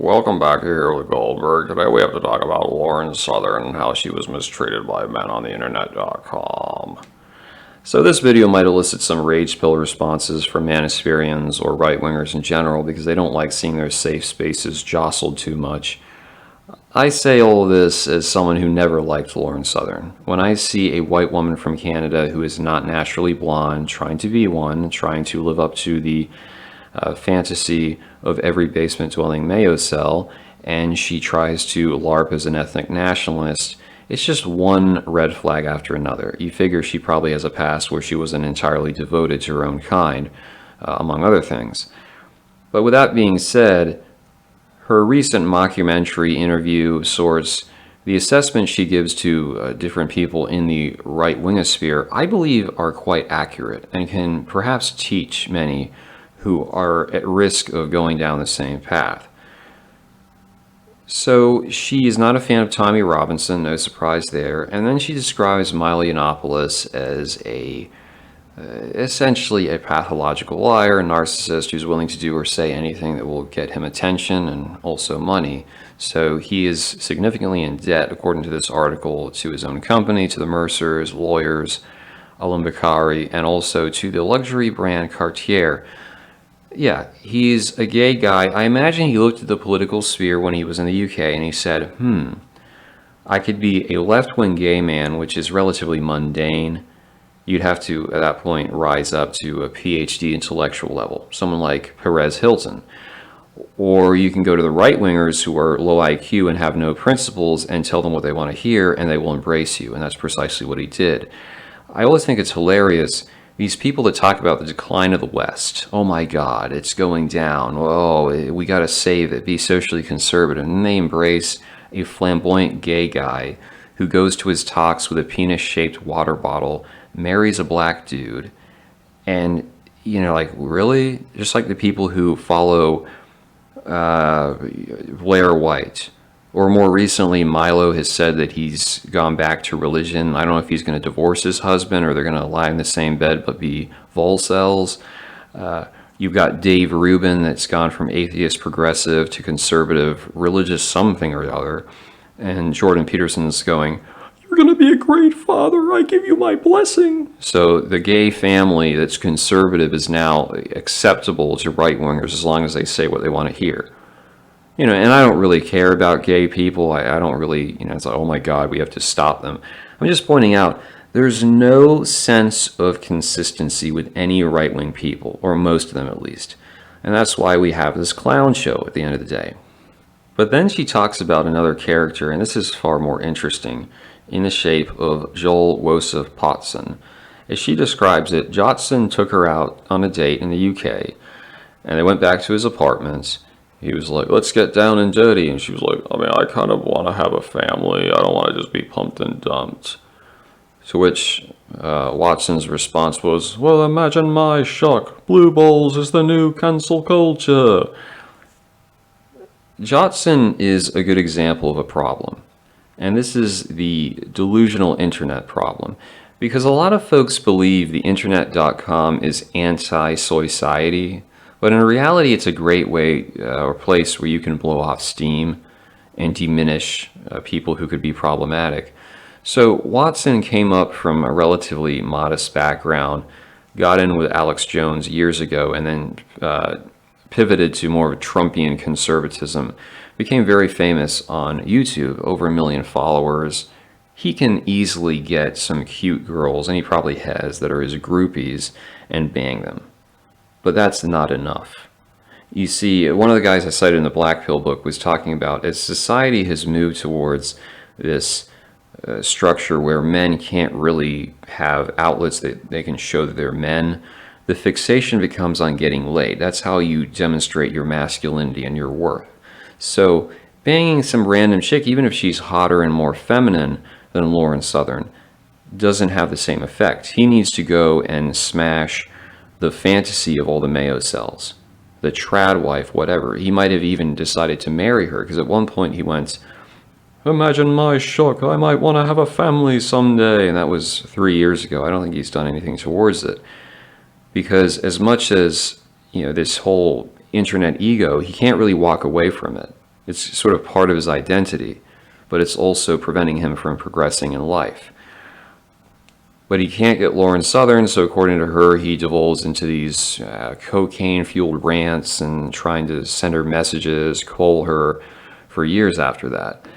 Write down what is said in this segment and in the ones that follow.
Welcome back here with Goldberg. Today we have to talk about Lauren Southern and how she was mistreated by men on the internet.com. So this video might elicit some rage pill responses from manosphereans or right-wingers in general because they don't like seeing their safe spaces jostled too much. I say all of this as someone who never liked Lauren Southern. When I see a white woman from Canada who is not naturally blonde, trying to be one, trying to live up to the fantasy of every basement-dwelling Mayo cell, and she tries to LARP as an ethnic nationalist, it's just one red flag after another. You figure she probably has a past where she wasn't entirely devoted to her own kind, among other things. But with that being said, her recent mockumentary interview sorts, the assessments she gives to different people in the right-wingosphere, I believe are quite accurate and can perhaps teach many who are at risk of going down the same path. So she is not a fan of Tommy Robinson, no surprise there, and then she describes Milo Yiannopoulos as essentially a pathological liar, a narcissist who's willing to do or say anything that will get him attention and also money. So he is significantly in debt, according to this article, to his own company, to the Mercers, lawyers, Alan Bakari, and also to the luxury brand Cartier. Yeah, he's a gay guy. I imagine he looked at the political sphere when he was in the UK and he said, I could be a left-wing gay man, which is relatively mundane. You'd have to, at that point, rise up to a PhD intellectual level, someone like Perez Hilton. Or you can go to the right-wingers who are low IQ and have no principles and tell them what they want to hear and they will embrace you, and that's precisely what he did. I always think it's hilarious. These people that talk about the decline of the West, oh my God, it's going down, oh, we got to save it, be socially conservative, and they embrace a flamboyant gay guy who goes to his talks with a penis-shaped water bottle, marries a black dude, and, like, really? Just like the people who follow Blair White. Or more recently, Milo has said that he's gone back to religion. I don't know if he's going to divorce his husband or they're going to lie in the same bed but be volcells. You've got Dave Rubin that's gone from atheist progressive to conservative religious something or other. And Jordan Peterson's going, "You're going to be a great father. I give you my blessing." So the gay family that's conservative is now acceptable to right-wingers as long as they say what they want to hear. And I don't really care about gay people. I don't really, it's like, oh my God, we have to stop them. I'm just pointing out there's no sense of consistency with any right-wing people, or most of them at least. And that's why we have this clown show at the end of the day. But then she talks about another character, and this is far more interesting, in the shape of Joel Wosef Potson. As she describes it, Jotson took her out on a date in the UK, and they went back to his apartment. He was like, "Let's get down and dirty." And she was like, I kind of want to have a family. I don't want to just be pumped and dumped. To which Watson's response was, "Well, imagine my shock. Blue balls is the new cancel culture." Jotson is a good example of a problem. And this is the delusional internet problem. Because a lot of folks believe the internet.com is anti-society. But in reality, it's a great way or place where you can blow off steam and diminish people who could be problematic. So Watson came up from a relatively modest background, got in with Alex Jones years ago, and then pivoted to more of a Trumpian conservatism. Became very famous on YouTube, over 1 million followers. He can easily get some cute girls, and he probably has, that are his groupies, and bang them. But that's not enough. You see, one of the guys I cited in the Black Pill book was talking about as society has moved towards this structure where men can't really have outlets that they can show that they're men, the fixation becomes on getting laid. That's how you demonstrate your masculinity and your worth. So banging some random chick, even if she's hotter and more feminine than Lauren Southern, doesn't have the same effect. He needs to go and smash the fantasy of all the Mayo cells, the trad wife, whatever. He might have even decided to marry her, because at one point he went, "Imagine my shock, I might want to have a family someday," and that was 3 years ago. I don't think he's done anything towards it, because as much as, this whole internet ego, he can't really walk away from it. It's sort of part of his identity, but it's also preventing him from progressing in life. But he can't get Lauren Southern, so according to her, he divulges into these cocaine-fueled rants and trying to send her messages, call her for years after that.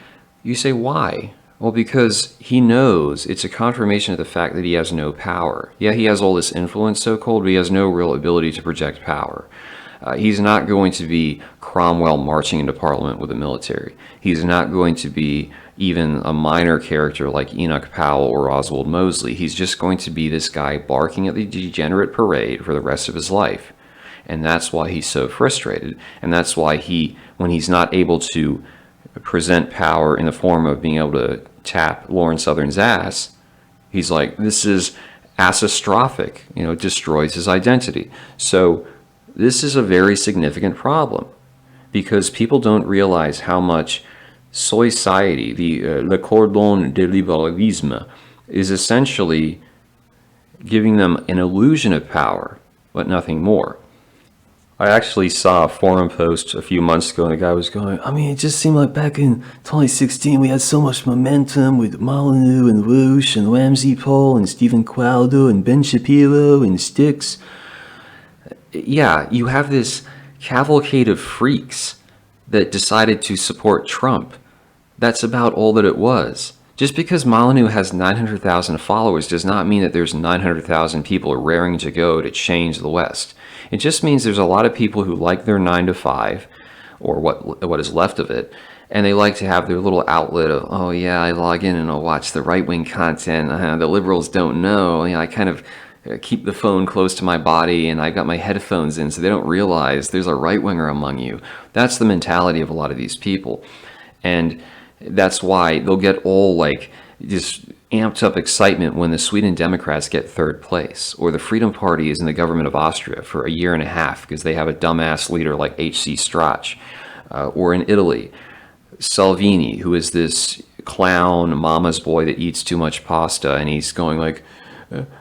You say, why? Well, because he knows it's a confirmation of the fact that he has no power. Yeah, he has all this influence, so-called, but he has no real ability to project power. He's not going to be Cromwell marching into Parliament with the military. He's not going to be even a minor character like Enoch Powell or Oswald Mosley. He's just going to be this guy barking at the degenerate parade for the rest of his life. And that's why he's so frustrated. And that's why when he's not able to present power in the form of being able to tap Lauren Southern's ass, he's like, this is asostrophic, it destroys his identity. So this is a very significant problem because people don't realize how much society, le cordon de libéralisme, is essentially giving them an illusion of power, but nothing more. I actually saw a forum post a few months ago, and the guy was going, it just seemed like back in 2016 we had so much momentum with Molyneux and Woosh and Ramsey Paul and Stephen Qualdo and Ben Shapiro and Styx. Yeah, you have this cavalcade of freaks that decided to support Trump. That's about all that it was. Just because Molyneux has 900,000 followers does not mean that there's 900,000 people raring to go to change the West. It just means there's a lot of people who like their 9 to 5, or what is left of it, and they like to have their little outlet of, oh yeah, I log in and I'll watch the right-wing content. The liberals don't know. I kind of keep the phone close to my body and I got my headphones in so they don't realize there's a right-winger among you. That's the mentality of a lot of these people. And that's why they'll get all just amped up excitement when the Sweden Democrats get third place, or the Freedom Party is in the government of Austria for a year and a half because they have a dumbass leader like H.C. Strach, or in Italy, Salvini, who is this clown mama's boy that eats too much pasta, and he's going like,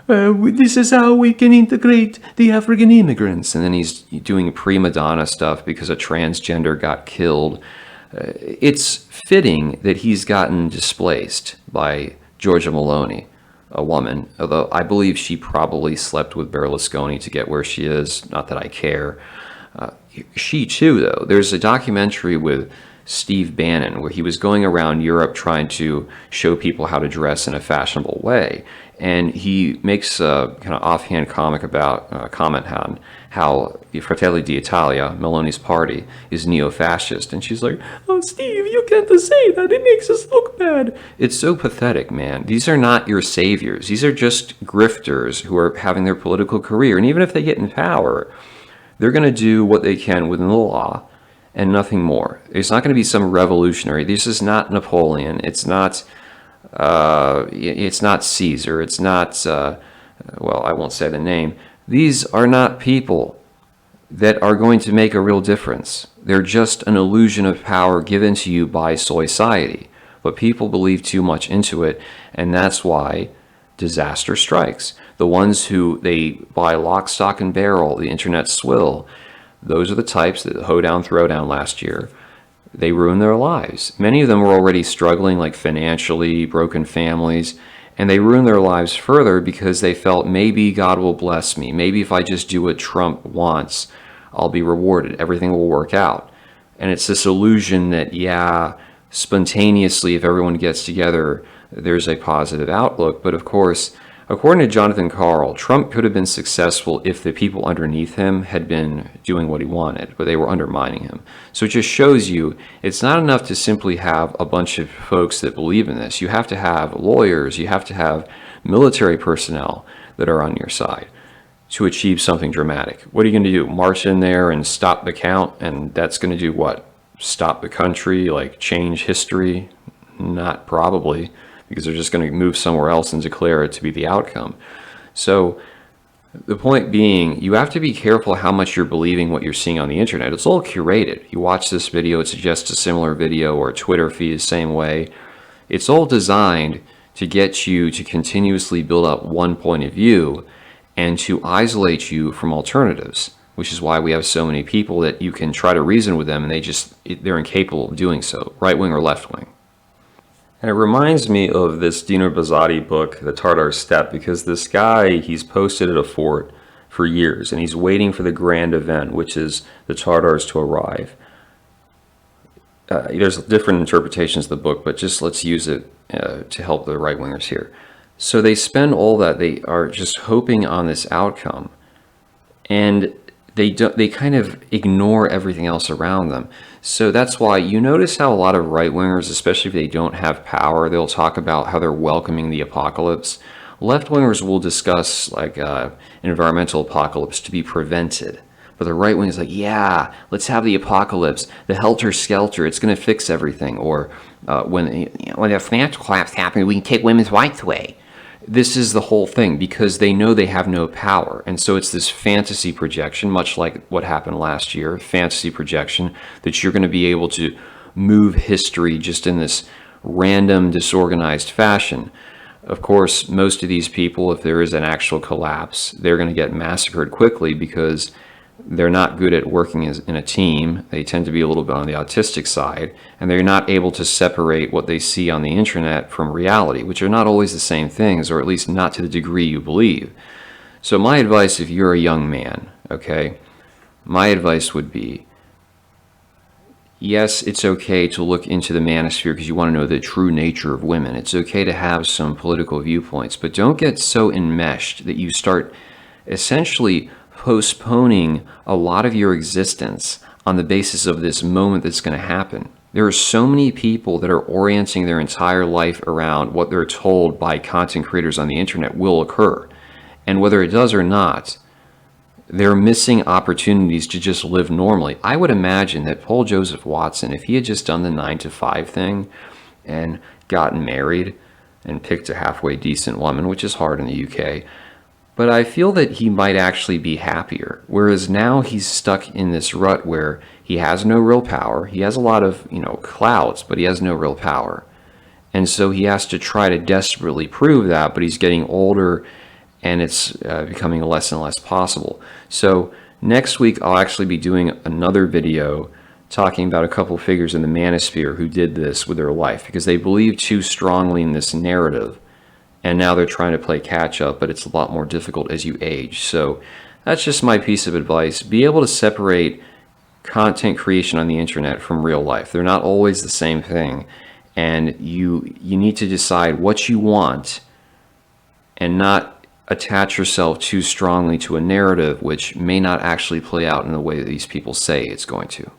this is how we can integrate the African immigrants, and then he's doing prima donna stuff because a transgender got killed. It's fitting that he's gotten displaced by Giorgia Meloni, a woman, although I believe she probably slept with Berlusconi to get where she is, not that I care. She too, though, there's a documentary with Steve Bannon where he was going around Europe trying to show people how to dress in a fashionable way, and he makes a kind of offhand comment on how Fratelli d'Italia, Meloni's party, is neo-fascist, and she's like, oh Steve, you can't say that, it makes us look bad. It's so pathetic, man. These are not your saviors. These are just grifters who are having their political career, and even if they get in power, they're going to do what they can within the law and nothing more. It's not going to be some revolutionary. This is not Napoleon. It's not Caesar. It's not, well, I won't say the name. These are not people that are going to make a real difference. They're just an illusion of power given to you by society. But people believe too much into it, and that's why disaster strikes. The ones who they buy lock, stock, and barrel, the internet swill, those are the types that hoedown, throwdown last year. They ruin their lives. Many of them were already struggling, like financially, broken families, and they ruined their lives further because they felt maybe God will bless me. Maybe if I just do what Trump wants, I'll be rewarded. Everything will work out. And it's this illusion that, yeah, spontaneously, if everyone gets together, there's a positive outlook. But of course, according to Jonathan Karl, Trump could have been successful if the people underneath him had been doing what he wanted, but they were undermining him. So it just shows you it's not enough to simply have a bunch of folks that believe in this. You have to have lawyers, you have to have military personnel that are on your side to achieve something dramatic. What are you going to do? March in there and stop the count? And that's going to do what? Stop the country? Like change history? Not probably, because they're just going to move somewhere else and declare it to be the outcome. So the point being, you have to be careful how much you're believing what you're seeing on the internet. It's all curated. You watch this video, it suggests a similar video, or a Twitter feed the same way. It's all designed to get you to continuously build up one point of view and to isolate you from alternatives. which is why we have so many people that you can try to reason with them and they're incapable of doing so, right wing or left wing. And it reminds me of this Dino Buzzati book, The Tartar Steppe, because this guy, he's posted at a fort for years and he's waiting for the grand event, which is the Tartars to arrive. There's different interpretations of the book, but just let's use it to help the right wingers here. So they spend all that, they are just hoping on this outcome, and they kind of ignore everything else around them. So that's why you notice how a lot of right wingers, especially if they don't have power, they'll talk about how they're welcoming the apocalypse. Left wingers will discuss like an environmental apocalypse to be prevented. But the right wing is like, yeah, let's have the apocalypse, the helter-skelter, it's going to fix everything. Or when the financial collapse happens, we can take women's rights away. This is the whole thing, because they know they have no power. And so it's this fantasy projection, much like what happened last year, fantasy projection, that you're going to be able to move history just in this random, disorganized fashion. Of course, most of these people, if there is an actual collapse, they're going to get massacred quickly because they're not good at working in a team. They tend to be a little bit on the autistic side, and they're not able to separate what they see on the internet from reality, which are not always the same things, or at least not to the degree you believe. So my advice, if you're a young man, okay, my advice would be, yes, it's okay to look into the manosphere because you want to know the true nature of women. It's okay to have some political viewpoints, but don't get so enmeshed that you start essentially postponing a lot of your existence on the basis of this moment that's going to happen. There are so many people that are orienting their entire life around what they're told by content creators on the internet will occur. And whether it does or not, they're missing opportunities to just live normally. I would imagine that Paul Joseph Watson, if he had just done the 9-to-5 thing and gotten married and picked a halfway decent woman, which is hard in the UK, but I feel that he might actually be happier. Whereas now he's stuck in this rut where he has no real power. He has a lot of, clouds, but he has no real power. And so he has to try to desperately prove that, but he's getting older and it's becoming less and less possible. So next week, I'll actually be doing another video talking about a couple figures in the manosphere who did this with their life because they believe too strongly in this narrative. And now they're trying to play catch up, but it's a lot more difficult as you age. So that's just my piece of advice. Be able to separate content creation on the internet from real life. They're not always the same thing. And you need to decide what you want and not attach yourself too strongly to a narrative which may not actually play out in the way that these people say it's going to.